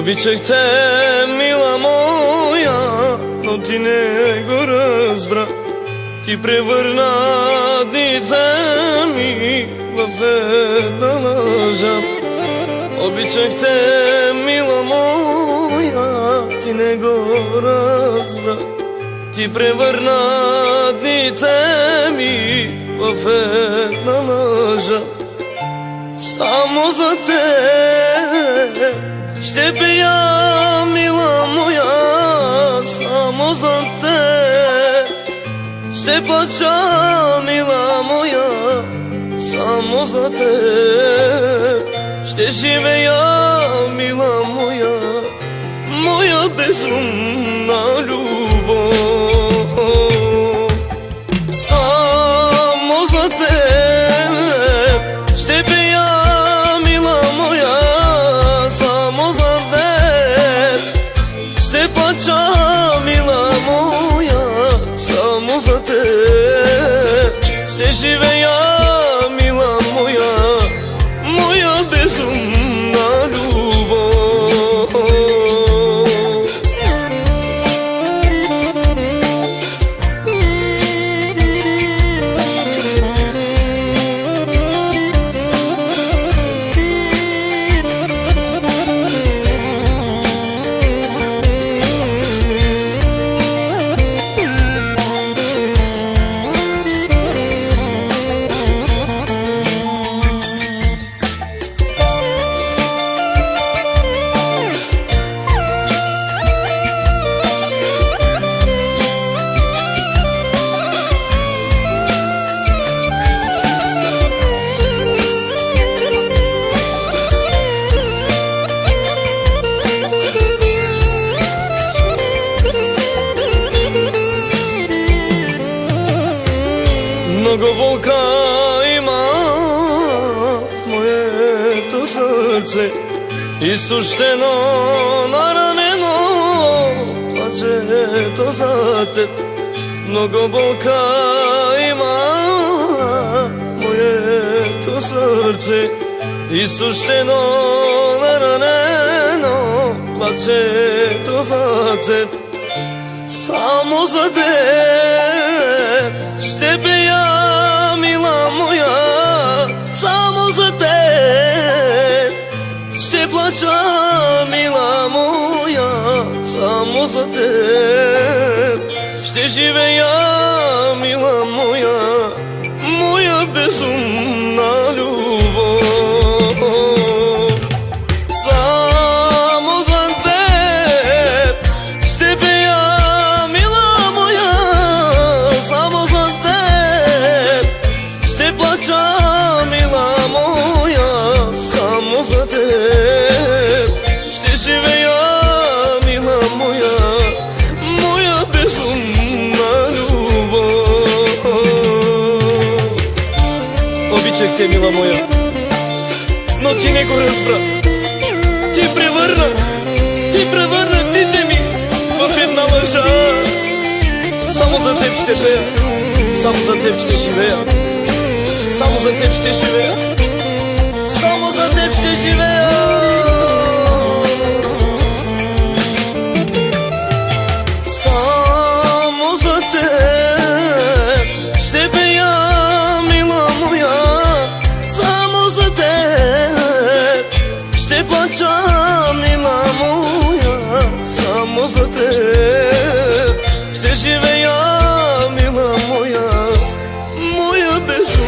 Обичах те, мила моя, но ти не го разбра. Ти превърна дните ми в една лъжа. Обичах те, мила моя, ти не го разбра. Ти превърна дните ми в една лъжа. Само за теб ще пея, мила моя, само за теб ще плача, мила моя, само за теб ще живея, мила моя, моя безумна любов. Само за теб ще пея, мила моя, само за теб ще плача, мила моя, само за теб ще живея, мила моя, моя безумна любов. Много болка има в моето сърце, изтощено, наранено, плачето за теб. Много болка има в моето сърце, изтощено, наранено, плачето за теб. Само за теб ще пея, мила моя, само за теб ще плача, мила моя, само за теб ще живея, мила моя, моя безумна любов. Само за теб ще пея, мила моя, само за теб ще плача, мила моя, само за теб ще живея, мила моя, моя безумна любов. Обичах те, мила моя, но ти не го разбра. Ти превърна дните ми в една лъжа. Само за теб ще пея, само за теб ще живея, само за теб ще живея, само за теб ще живея. Само за теб ще пея, мила моя, само за теб ще плача, мила моя, само за теб ще живея, мила моя, моя безумна